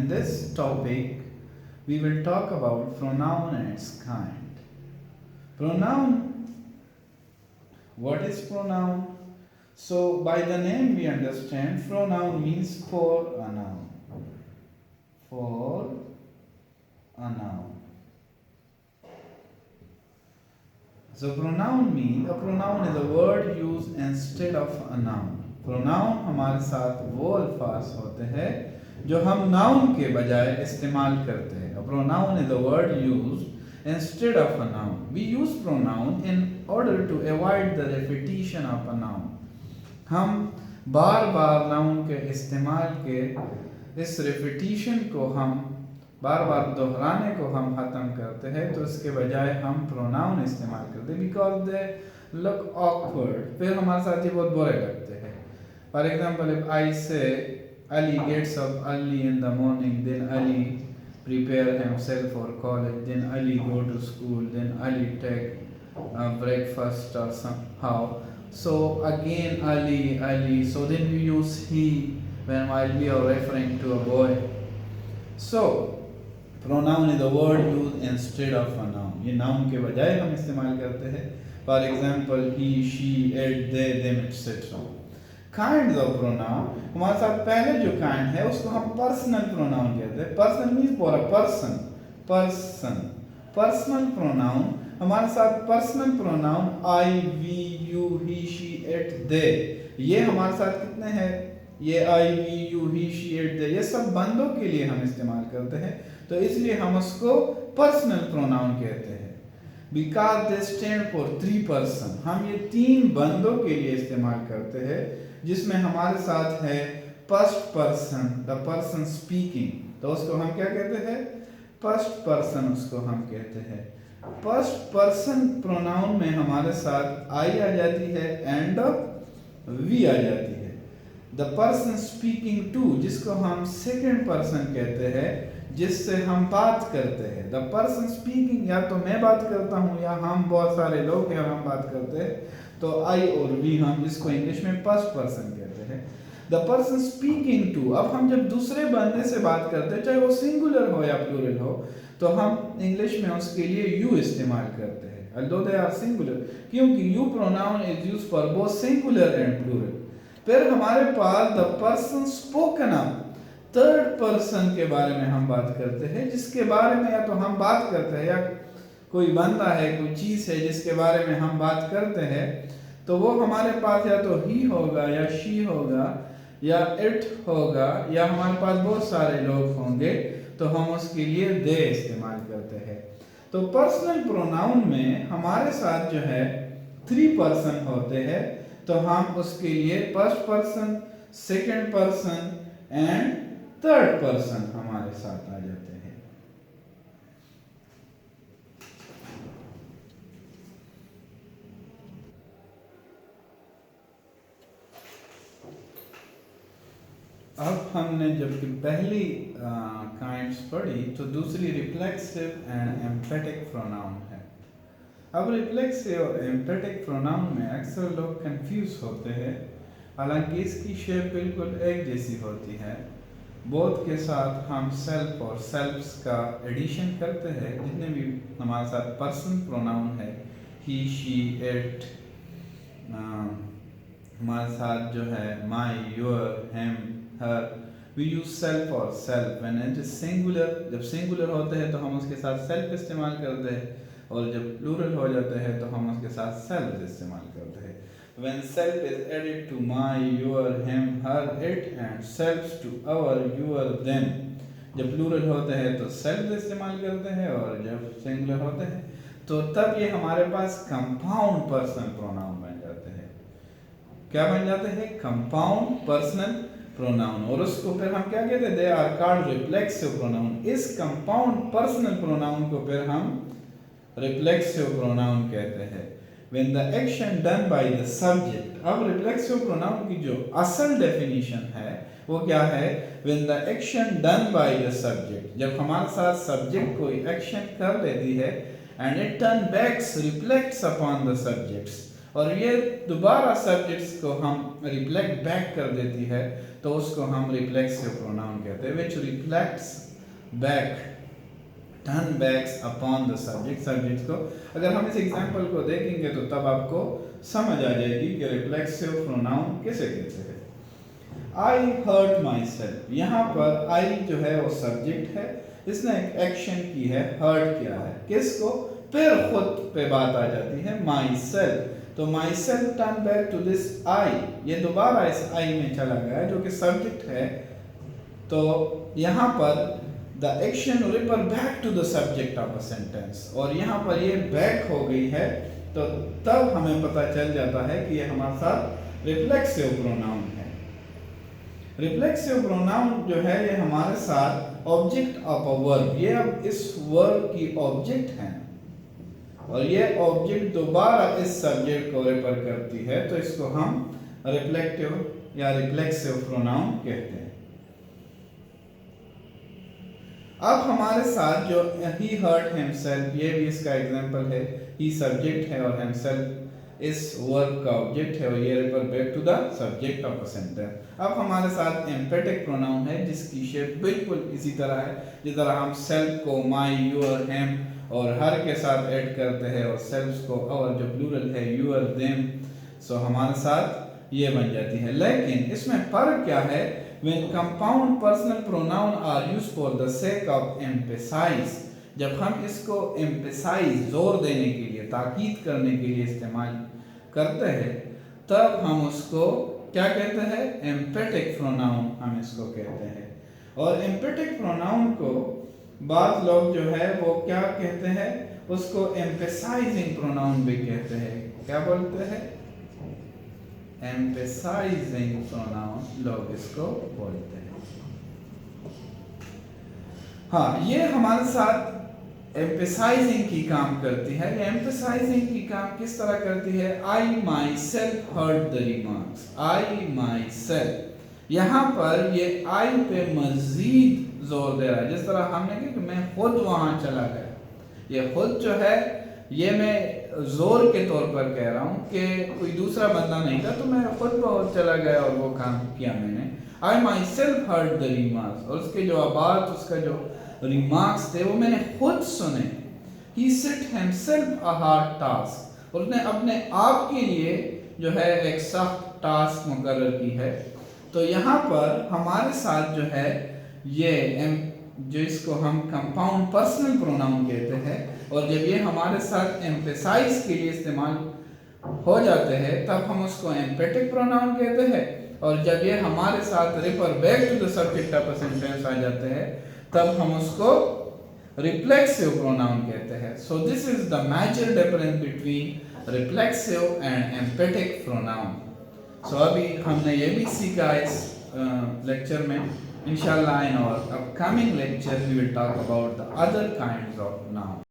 In this topic, we will talk about pronoun and its kind. Pronoun. What is pronoun? So, by the name we understand pronoun means for a noun. For a noun. So, pronoun means a pronoun is a word used instead of a noun. Pronoun हमारे साथ वो अल्फाज होते हैं जो हम noun के बजाय इस्तेमाल करते हैं. A pronoun is a word used instead of a noun. We use pronoun in order to avoid the repetition of a noun. हम बार बार नाउन के इस्तेमाल के इस रिपीटिशन को हम बार बार दोहराने को हम ख़त्म करते हैं, तो इसके बजाय हम प्रोनाउन इस्तेमाल करते हैं बिकॉज दे लुक ऑकवर्ड. फिर हमारे साथ ये बहुत बुरे लगते हैं. For example, if I say Ali gets up early in the morning, then Ali prepare himself for college, then Ali go to school, then Ali take breakfast or somehow. So again Ali. So then we use he while we are referring to a boy. So pronoun is a word used instead of a noun. ये noun के बजाय हम इस्तेमाल करते हैं. For example, he, she, it, they, them, etc. Kind of pronoun. हमारे साथ पहले जो काइंड है उसको हम पर्सनल प्रोनाउन कहते हैं. Person means for a person. Personal pronoun हमारे साथ personal pronoun I, we, you, he, she, it, they. ये हमारे साथ कितने हैं? ये I, we, you, he, she, it, they ये सब बंदों के लिए हम इस्तेमाल करते हैं, तो इसलिए हम उसको पर्सनल प्रोनाउन कहते हैं. Because they stand for 3 person. हम ये 3 बंदों के लिए इस्तेमाल करते हैं जिसमें हमारे साथ है first person, the person speaking. तो उसको हम क्या कहते हैं? फर्स्ट पर्सन उसको हम कहते हैं. फर्स्ट पर्सन प्रोनाउन में हमारे साथ आई आ जाती है एंड वी आ जाती है. द पर्सन स्पीकिंग टू जिसको हम सेकंड पर्सन कहते हैं, जिससे हम बात करते हैं. द पर्सन स्पीकिंग या तो मैं बात करता हूँ या हम बहुत सारे लोग हैं और हम बात करते हैं, तो आई और वी हम इसको इंग्लिश में फर्स्ट पर्सन कहते हैं. The person speaking to. अब हम जब दूसरे बंदे से बात करते हैं, चाहे वो सिंगुलर हो या प्लूरल हो, तो हम इंग्लिश में उसके लिए यू इस्तेमाल करते हैं although they are singular, क्योंकि you pronoun is used for both singular and plural. फिर हमारे पास the person spoken up, third person के बारे में हम बात करते हैं, जिसके बारे में या तो हम बात करते हैं या कोई बंदा है, कोई चीज़ है जिसके बारे में हम बात करते हैं, तो वो हमारे पास या तो ही होगा या शी होगा या इट होगा या हमारे पास बहुत सारे लोग होंगे, तो हम उसके लिए दे इस्तेमाल करते हैं. तो पर्सनल प्रोनाउन में हमारे साथ जो है 3 पर्सन होते हैं, तो हम उसके लिए first person, second person and third person हमारे साथ आ जाते हैं. अब हमने जबकि पहली काइंड्स पढ़ी, तो दूसरी रिफ्लेक्सिव एंड एम्फेटिक प्रोनाउन है. अब रिफ्लेक्सिव और एम्फेटिक प्रोनाउन में अक्सर लोग कंफ्यूज होते हैं, हालांकि इसकी शेप बिल्कुल एक जैसी होती है. बोथ के साथ हम सेल्फ और सेल्फ्स का एडिशन करते हैं. जितने भी हमारे साथ पर्सन प्रोनाउन है, ही, शी, इट, हमारे साथ जो है my, your, him, her, we use self और self. When it is singular, जब सिंगुलर होते हैं तो हम उसके साथ सेल्फ इस्तेमाल करते हैं, और जब प्लूरल हो जाते हैं तो हम उसके साथ सेल्फ इस्तेमाल करते हैं. When self is added to my, your, him, her, it and selves to our, your, them. जब प्लूरल होते हैं तो सेल्फ इस्तेमाल करते हैं, और जब सिंगुलर होते हैं तो तब ये हमारे पास कंपाउंड पर्सन प्रोनाउन बन जाते हैं. क्या बन जाते हैं? Compound personal pronoun. और उसको फिर हम क्या कहते हैं? They are called reflexive pronoun. इस कंपाउंड पर्सनल प्रोनाउन को फिर हम रिफ्लेक्सिव प्रोनाउन कहते हैं. When the action done by the subject. अब रिफ्लेक्सिव प्रोनाउन की जो असल डेफिनेशन है वो क्या है? When the action done by the subject. जब हमारे साथ सब्जेक्ट कोई एक्शन कर लेती है and it turn back reflects upon the subjects, और ये दोबारा सब्जेक्ट्स को हम रिफ्लेक्ट बैक कर देती है, तो उसको हम रिफ्लेक्सिव प्रोनाउन कहते हैं, which reflects back, turn backs upon the subject. Subject को अगर हम इस एग्जांपल को देखेंगे तो तब आपको समझ आ जाएगी कि रिफ्लेक्सिव प्रोनाउन किसे कहते हैं। आई हर्ट माई सेल्फ, यहाँ पर आई जो है वो सब्जेक्ट है, इसने एक एक्शन की है, हर्ट किया है किसको, फिर खुद पे बात आ जाती है माई सेल्फ, तो myself turn back to this I, ये दोबारा इस आई में चला गया जो कि सब्जेक्ट है, तो यहाँ पर the action refer back to the subject of a sentence, और यहाँ पर ये बैक हो गई है, तो तब हमें पता चल जाता है कि ये हमारे साथ रिफ्लेक्सिव प्रोनाउन है। रिफ्लेक्सिव प्रोनाउन जो है ये हमारे साथ ऑब्जेक्ट ऑफ अ वर्ब, ये अब इस वर्ब की ऑब्जेक्ट है, और ये ऑब्जेक्ट दोबारा इस सब्जेक्ट को रेफर करती है, तो इसको हम रिफ्लेक्टिव या रिफ्लेक्सिव प्रोनाउन कहते हैं। अब हमारे साथ जो ही हर्ट हिमसेल्फ, ये भी इसका एग्जांपल है, ही सब्जेक्ट है और हिमसेल्फ इस वर्ब का ऑब्जेक्ट है, और ये refer back to the subject of a sentence. अब हमारे साथ एम्फेटिक प्रोनाउन है जिसकी शेप बिल्कुल इसी तरह है, जिस तरह हम सेल्फ को माई, यूर, हिम और हर के साथ ऐड करते हैं, और सेल्फ्स को और जो प्लूरल है यूर, देम, सो हमारे साथ ये बन जाती है। लेकिन इसमें फर्क क्या है, when compound personal pronoun are used for the sake of emphasize, जब हम इसको emphasize जोर देने के लिए, ताकीद करने के लिए इस्तेमाल करते हैं, तब हम उसको क्या कहते हैं, एम्फेटिक प्रोनाउन हम इसको कहते हैं। और एम्फेटिक प्रोनाउन को बाद लोग जो है वो क्या कहते हैं, उसको एम्फेसाइजिंग प्रोनाउन भी कहते हैं। क्या बोलते हैं, एम्फेसाइजिंग प्रोनाउन लोग इसको बोलते हैं। हाँ, ये हमारे साथ एम्फेसाइजिंग की काम करती है। ये एम्फेसाइजिंग की काम किस तरह करती है, I myself heard the remarks, I myself, यहाँ पर ये आई पे मजीद जोर दे रहा है, जिस तरह हमने कहा कि मैं खुद वहां चला गया, ये खुद जो है ये मैं जोर के तौर पर कह रहा हूँ कि कोई दूसरा बंदा नहीं था, तो मैं खुद बहुत चला गया और वो काम किया मैंने। I myself heard the remarks, और उसके जो आबाद, उसका जो रिमार्क्स थे वो मैंने खुद सुने। He set himself a hard task, और उसने अपने आप के लिए जो है एक सख्त टास्क मुकर्रर की है। तो यहाँ पर हमारे साथ जो है ये जो इसको हम कंपाउंड पर्सनल प्रोनाउन कहते हैं, और जब ये हमारे साथ एम्फेसाइज के लिए इस्तेमाल हो जाते हैं तब हम उसको एम्फेटिक प्रोनाउन कहते हैं, और जब ये हमारे साथ refer back to the subject of a sentence आ जाते हैं तब हम उसको रिफ्लेक्सिव प्रोनाउन कहते हैं। So this is the major difference between reflexive and emphatic pronoun. सो अभी हमने ये भी सीखा इस लेक्चर में। Inshallah, in our upcoming lecture, we will talk about the other kinds of noun.